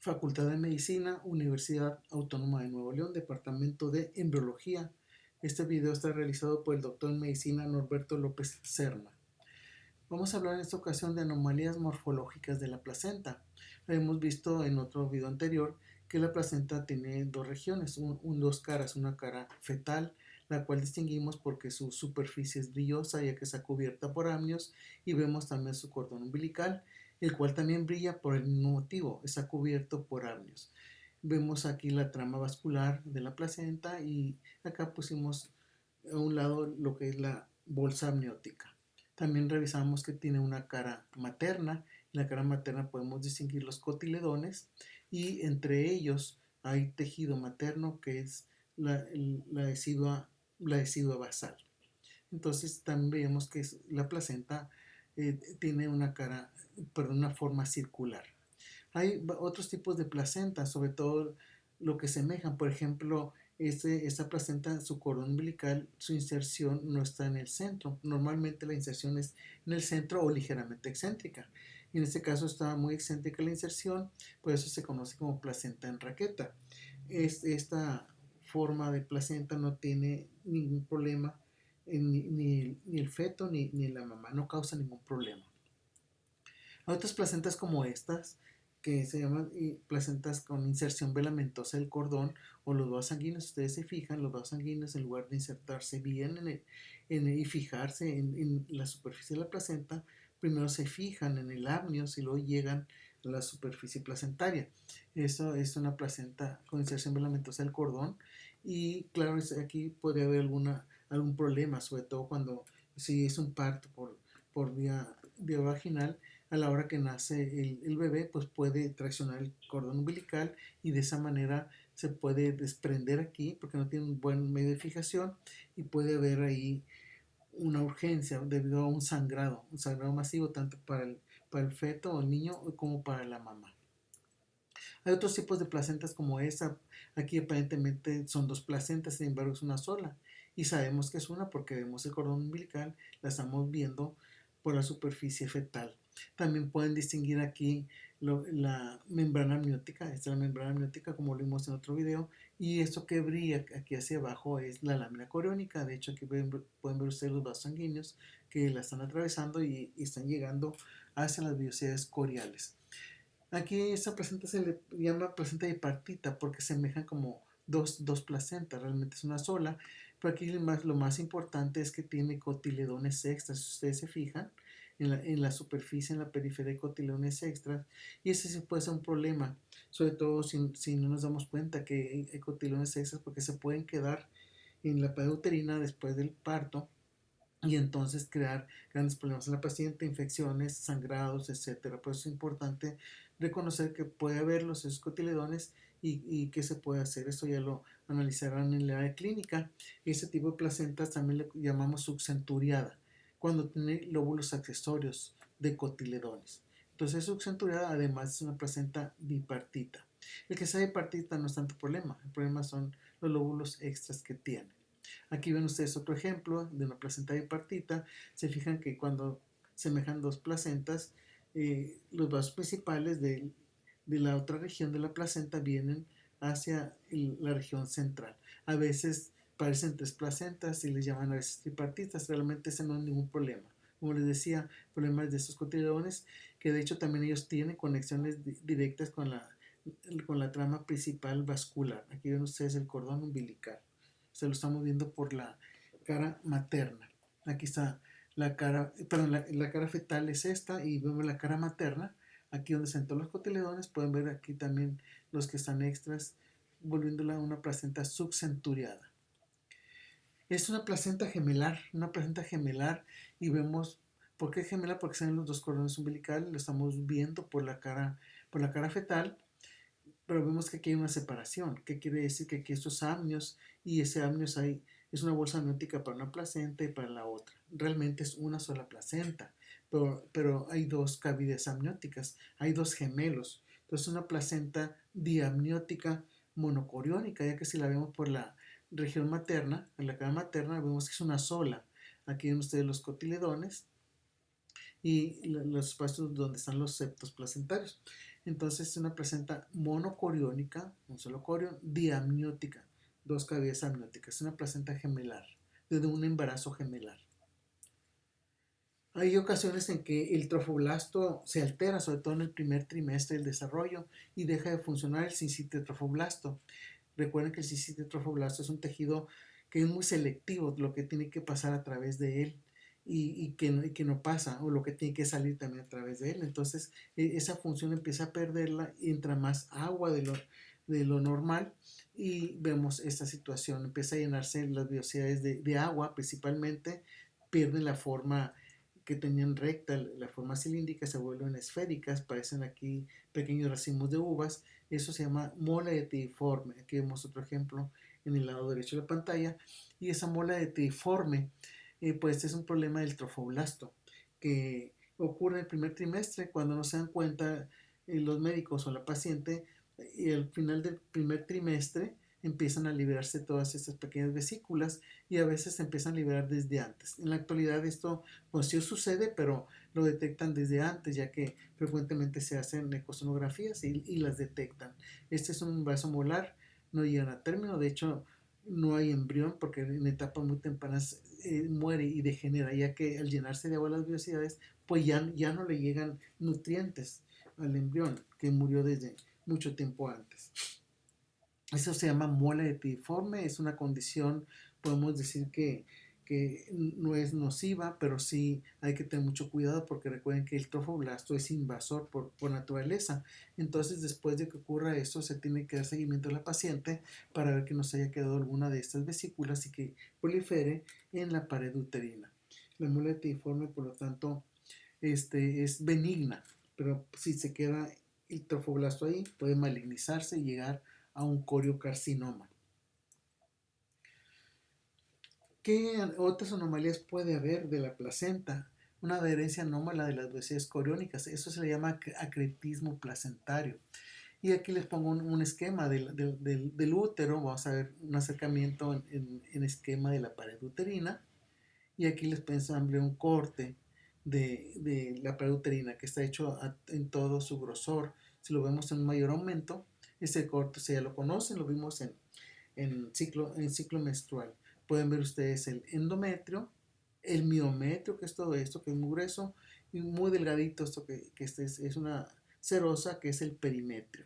Facultad de Medicina, Universidad Autónoma de Nuevo León, Departamento de Embriología. Este video está realizado por el doctor en medicina Norberto López Serna. Vamos a hablar en esta ocasión de anomalías morfológicas de la placenta. Hemos visto en otro video anterior que la placenta tiene dos regiones, dos caras, una cara fetal, la cual distinguimos porque su superficie es brillosa ya que está cubierta por amnios, y vemos también su cordón umbilical, el cual también brilla por el mismo motivo, está cubierto por amnios. Vemos aquí la trama vascular de la placenta y acá pusimos a un lado lo que es la bolsa amniótica. También revisamos que tiene una cara materna. En la cara materna podemos distinguir los cotiledones y entre ellos hay tejido materno que es la decidua basal. Entonces también vemos que la placenta tiene una forma circular. Hay otros tipos de placentas, sobre todo lo que semejan, por ejemplo, esta placenta, su cordón umbilical, su inserción no está en el centro. Normalmente la inserción es en el centro o ligeramente excéntrica. En este caso está muy excéntrica la inserción, por eso se conoce como placenta en raqueta. Esta forma de placenta no tiene ningún problema, ni el feto ni la mamá, no causa ningún problema. Hay otras placentas como estas, que se llaman placentas con inserción velamentosa del cordón o los vasos sanguíneos. Si ustedes se fijan, los vasos sanguíneos, en lugar de insertarse bien y fijarse en la superficie de la placenta, primero se fijan en el amnios y luego llegan a la superficie placentaria. Eso es una placenta con inserción velamentosa del cordón, y claro, aquí podría haber algún problema, sobre todo si es un parto por vía vaginal. A la hora que nace el bebé, pues puede traccionar el cordón umbilical y de esa manera se puede desprender aquí porque no tiene un buen medio de fijación, y puede haber ahí una urgencia debido a un sangrado masivo tanto para el feto o el niño como para la mamá. Hay otros tipos de placentas como esta. Aquí aparentemente son dos placentas, sin embargo es una sola. Y sabemos que es una porque vemos el cordón umbilical, la estamos viendo por la superficie fetal. También pueden distinguir aquí la membrana amniótica. Esta es la membrana amniótica como lo vimos en otro video. Y esto que brilla aquí hacia abajo es la lámina coriónica. De hecho aquí pueden ver ustedes los vasos sanguíneos que la están atravesando y están llegando hacia las vellosidades coriales. Aquí esta placenta se le llama placenta bipartita porque semejan como dos placentas, realmente es una sola, pero aquí lo más importante es que tiene cotiledones extras. Si ustedes se fijan en la superficie, en la periferia, hay cotiledones extras, y ese sí puede ser un problema, sobre todo si no nos damos cuenta que hay cotiledones extras, porque se pueden quedar en la pared uterina después del parto y entonces crear grandes problemas en la paciente, infecciones, sangrados, etcétera. Por eso es importante reconocer que puede haber esos cotiledones y qué se puede hacer. Esto ya lo analizarán en la área clínica. Este tipo de placentas también le llamamos subcenturiada, cuando tiene lóbulos accesorios de cotiledones. Entonces subcenturiada además es una placenta bipartita. El que sea bipartita no es tanto problema, el problema son los lóbulos extras que tiene. Aquí ven ustedes otro ejemplo de una placenta bipartita. Se fijan que cuando semejan dos placentas, los vasos principales de la otra región de la placenta vienen hacia la región central. A veces parecen tres placentas y les llaman a veces tripartitas. Realmente ese no es ningún problema. Como les decía, problemas de estos cotiledones, que de hecho también ellos tienen conexiones directas con la trama principal vascular. Aquí ven ustedes el cordón umbilical. Se lo estamos viendo por la cara materna. Aquí está la cara, perdón, la cara fetal es esta, y vemos la cara materna, aquí donde se entran los cotiledones. Pueden ver aquí también los que están extras, volviéndola una placenta subcenturiada. Es una placenta gemelar, y vemos, ¿por qué gemelar? Porque están los dos cordones umbilicales, lo estamos viendo por la cara fetal, pero vemos que aquí hay una separación. ¿Qué quiere decir? Que aquí estos amnios y ese amnios es una bolsa amniótica para una placenta y para la otra. Realmente es una sola placenta, pero hay dos cavidades amnióticas, hay dos gemelos. Entonces una placenta diamniótica monocoriónica, ya que si la vemos por la región materna, en la cara materna, vemos que es una sola. Aquí ven ustedes los cotiledones y los espacios donde están los septos placentarios. Entonces es una placenta monocoriónica, un solo corión, diamniótica, dos cavidades amnióticas. Es una placenta gemelar, desde un embarazo gemelar. Hay ocasiones en que el trofoblasto se altera, sobre todo en el primer trimestre del desarrollo, y deja de funcionar el sincite trofoblasto. Recuerden que el sincite trofoblasto es un tejido que es muy selectivo, lo que tiene que pasar a través de él y que no pasa, o lo que tiene que salir también a través de él. Entonces, esa función empieza a perderla, entra más agua de lo normal y vemos esta situación. Empieza a llenarse las velocidades de agua, principalmente, pierden la forma que tenían recta, la forma cilíndrica, se vuelven esféricas, parecen aquí pequeños racimos de uvas. Eso se llama mola etiforme. Aquí vemos otro ejemplo en el lado derecho de la pantalla. Y esa mola etiforme, pues es un problema del trofoblasto que ocurre en el primer trimestre cuando no se dan cuenta los médicos o la paciente, y al final del primer trimestre empiezan a liberarse todas estas pequeñas vesículas y a veces se empiezan a liberar desde antes. En la actualidad esto pues sí sucede, pero lo detectan desde antes, ya que frecuentemente se hacen ecosonografías y las detectan. Este es un vaso molar, no llegan a término, de hecho no hay embrión porque en etapas muy tempranas muere y degenera, ya que al llenarse de agua las velocidades, pues ya no le llegan nutrientes al embrión que murió desde mucho tiempo antes. Eso se llama muela etiforme, es una condición, podemos decir que no es nociva, pero sí hay que tener mucho cuidado porque recuerden que el trofoblasto es invasor por naturaleza. Entonces, después de que ocurra esto, se tiene que dar seguimiento a la paciente para ver que no se haya quedado alguna de estas vesículas y que prolifere en la pared uterina. La muela etiforme, por lo tanto, es benigna, pero si se queda el trofoblasto ahí, puede malignizarse y llegar a un coriocarcinoma. ¿Qué otras anomalías puede haber de la placenta? Una adherencia anómala de las velocidades coriónicas, eso se le llama acretismo placentario. Y aquí les pongo un esquema del útero, vamos a ver un acercamiento en esquema de la pared uterina. Y aquí les pensamos un corte de la pared uterina que está hecho en todo su grosor. Si lo vemos en un mayor aumento, ese corte, si ya lo conocen, lo vimos en ciclo menstrual. Pueden ver ustedes el endometrio, el miometrio, que es todo esto, que es muy grueso, y muy delgadito, esto que es una serosa, que es el perimetrio.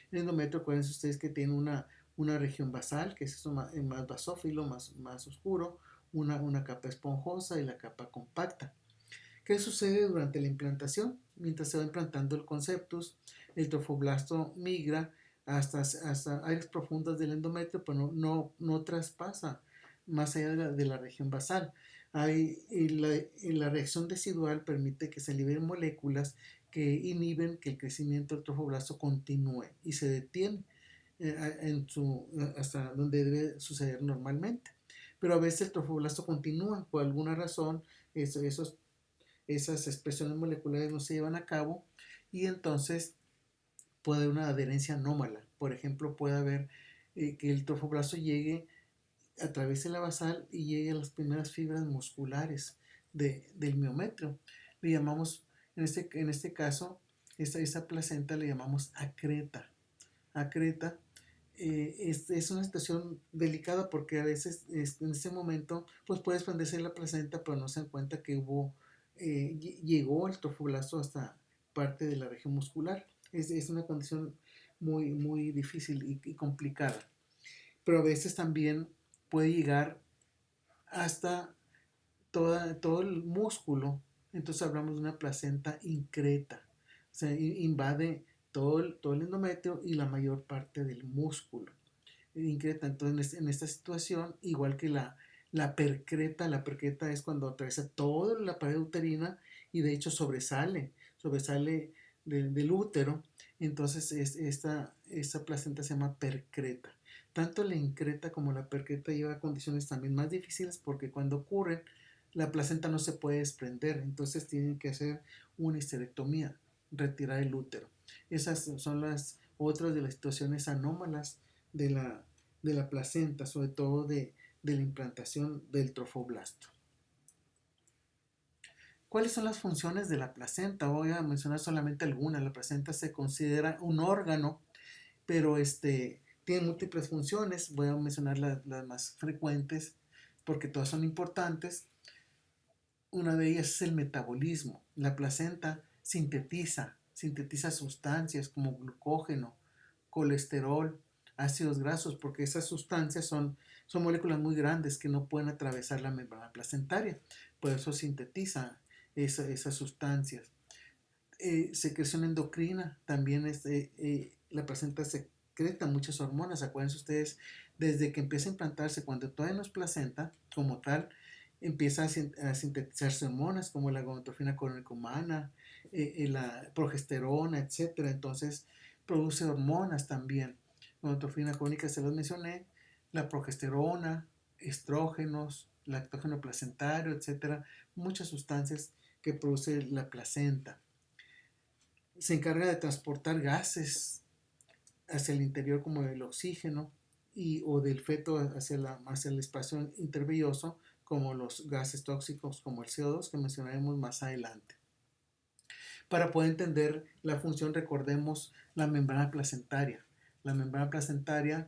El endometrio, acuérdense ustedes que tiene una región basal, que es eso más basófilo, más oscuro, una capa esponjosa y la capa compacta. ¿Qué sucede durante la implantación? Mientras se va implantando el conceptus, el trofoblasto migra hasta áreas profundas del endometrio, pero no traspasa más allá de la región basal. La reacción decidual permite que se liberen moléculas que inhiben que el crecimiento del trofoblasto continúe y se detiene hasta donde debe suceder normalmente. Pero a veces el trofoblasto continúa por alguna razón, esas expresiones moleculares no se llevan a cabo y entonces puede haber una adherencia anómala. Por ejemplo, puede haber que el trofoblasto llegue, atraviese la basal y llegue a las primeras fibras musculares del miometrio. Le llamamos, en este caso, esa placenta le llamamos acreta. Acreta es una situación delicada porque a veces en ese momento pues puede expandirse la placenta, pero no se dan cuenta que llegó el trofoblasto hasta parte de la región muscular. Es una condición muy difícil y complicada, pero a veces también puede llegar hasta todo el músculo. Entonces hablamos de una placenta increta, o sea, invade todo el endometrio y la mayor parte del músculo. Increta, entonces en esta situación, igual que la percreta es cuando atraviesa toda la pared uterina y de hecho sobresale del útero, entonces esta placenta se llama percreta. Tanto la increta como la percreta lleva condiciones también más difíciles porque cuando ocurren la placenta no se puede desprender, entonces tienen que hacer una histerectomía, retirar el útero. Esas son las otras de las situaciones anómalas de la placenta, sobre todo de la implantación del trofoblasto. ¿Cuáles son las funciones de la placenta? Voy a mencionar solamente algunas. La placenta se considera un órgano, pero tiene múltiples funciones. Voy a mencionar las más frecuentes porque todas son importantes. Una de ellas es el metabolismo. La placenta sintetiza sustancias como glucógeno, colesterol, ácidos grasos, porque esas sustancias son moléculas muy grandes que no pueden atravesar la membrana placentaria. Por eso sintetiza esas sustancias. Secreción endocrina, también la placenta secreta muchas hormonas. Acuérdense ustedes, desde que empieza a implantarse, cuando todavía no es placenta como tal, empieza a sintetizarse hormonas como la gonadotrofina humana, la progesterona, etcétera. Entonces produce hormonas también. Gonadotrofina crónica se los mencioné, la progesterona, estrógenos, lactógeno placentario, etcétera. Muchas sustancias que produce la placenta. Se encarga de transportar gases hacia el interior como el oxígeno o del feto hacia el espacio intervelloso como los gases tóxicos como el CO2 que mencionaremos más adelante. Para poder entender la función recordemos la membrana placentaria. La membrana placentaria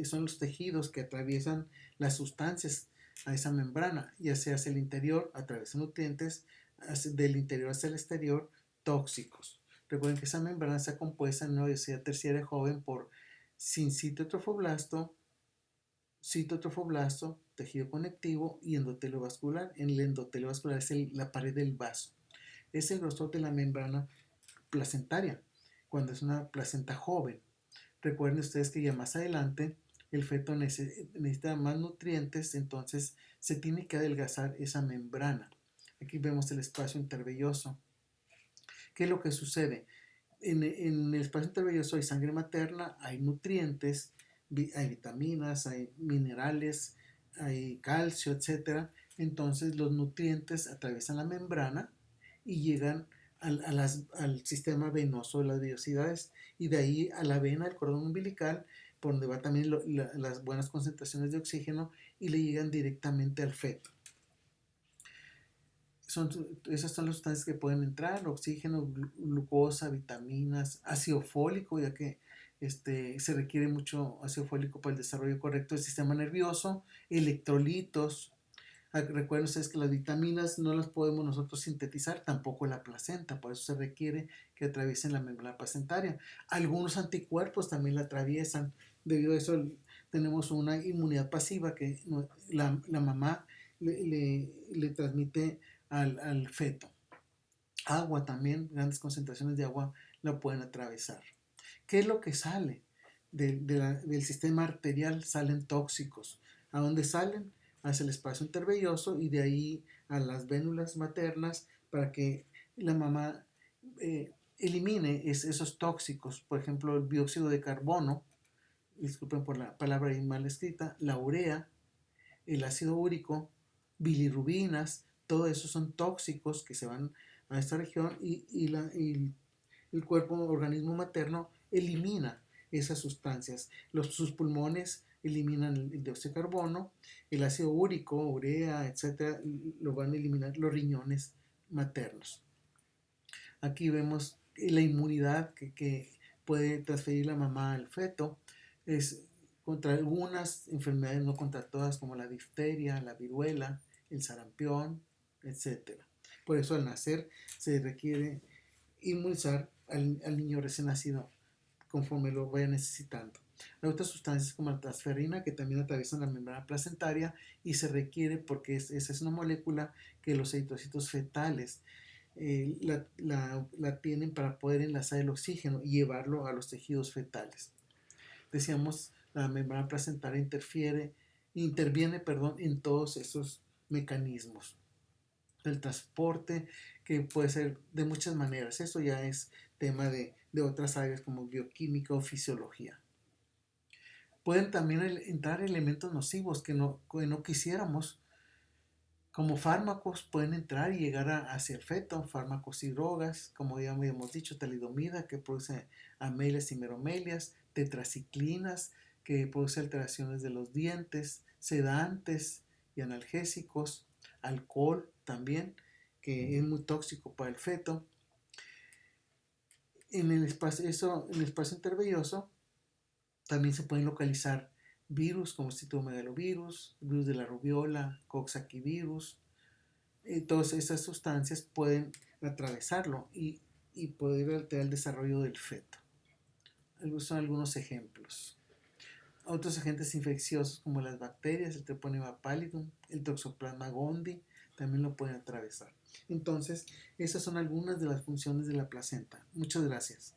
son los tejidos que atraviesan las sustancias a esa membrana, ya sea hacia el interior a través de nutrientes, del interior hacia el exterior, tóxicos. Recuerden que esa membrana está compuesta en una obesidad terciaria joven por sincito trofoblasto, citotrofoblasto, tejido conectivo y endotelio vascular. En el endotelio vascular es la pared del vaso. Es el grosor de la membrana placentaria cuando es una placenta joven. Recuerden ustedes que ya más adelante el feto necesita más nutrientes, entonces se tiene que adelgazar esa membrana. Aquí vemos el espacio intervelloso. ¿Qué es lo que sucede? En el espacio intervelloso hay sangre materna, hay nutrientes, hay vitaminas, hay minerales, hay calcio, etc. Entonces los nutrientes atraviesan la membrana y llegan al sistema venoso de las vellosidades y de ahí a la vena, el cordón umbilical, por donde va también las buenas concentraciones de oxígeno y le llegan directamente al feto. Esas son las sustancias que pueden entrar: oxígeno, glucosa, vitaminas, ácido fólico, ya que se requiere mucho ácido fólico para el desarrollo correcto del sistema nervioso, electrolitos. Recuerden ustedes que las vitaminas no las podemos nosotros sintetizar, tampoco la placenta, por eso se requiere que atraviesen la membrana placentaria. Algunos anticuerpos también la atraviesan, debido a eso tenemos una inmunidad pasiva que la mamá le transmite al feto. Agua también, grandes concentraciones de agua la pueden atravesar. ¿Qué es lo que sale? Del sistema arterial salen tóxicos. ¿A dónde salen? Hacia el espacio intervelloso y de ahí a las vénulas maternas para que la mamá elimine esos tóxicos. Por ejemplo, el dióxido de carbono, disculpen por la palabra ahí mal escrita, la urea, el ácido úrico, bilirrubinas, todo eso son tóxicos que se van a esta región y el organismo materno elimina esas sustancias. Sus pulmones eliminan el dióxido de carbono, el ácido úrico, urea, etcétera, lo van a eliminar los riñones maternos. Aquí vemos la inmunidad que puede transferir la mamá al feto. Es contra algunas enfermedades, no contra todas, como la difteria, la viruela, el sarampión, etc. Por eso al nacer se requiere inmunizar al niño recién nacido conforme lo vaya necesitando. Hay otras sustancias como la transferrina que también atraviesan la membrana placentaria y se requiere porque esa es una molécula que los eritrocitos fetales la tienen para poder enlazar el oxígeno y llevarlo a los tejidos fetales. Decíamos, la membrana placentaria interviene en todos esos mecanismos. El transporte, que puede ser de muchas maneras, eso ya es tema de otras áreas como bioquímica o fisiología. Pueden también entrar elementos nocivos que no quisiéramos, como fármacos pueden entrar y llegar hacia el feto, fármacos y drogas, como ya habíamos dicho, talidomida que produce amelias y meromelias, tetraciclinas que produce alteraciones de los dientes, sedantes y analgésicos, alcohol también que es muy tóxico para el feto. En el espacio intervelloso también se pueden localizar virus como citomegalovirus, virus de la rubiola, coxsackievirus. Todas esas sustancias pueden atravesarlo y poder alterar el desarrollo del feto. Son algunos ejemplos. Otros agentes infecciosos como las bacterias, el Treponema pallidum, el Toxoplasma gondii, también lo pueden atravesar. Entonces, esas son algunas de las funciones de la placenta. Muchas gracias.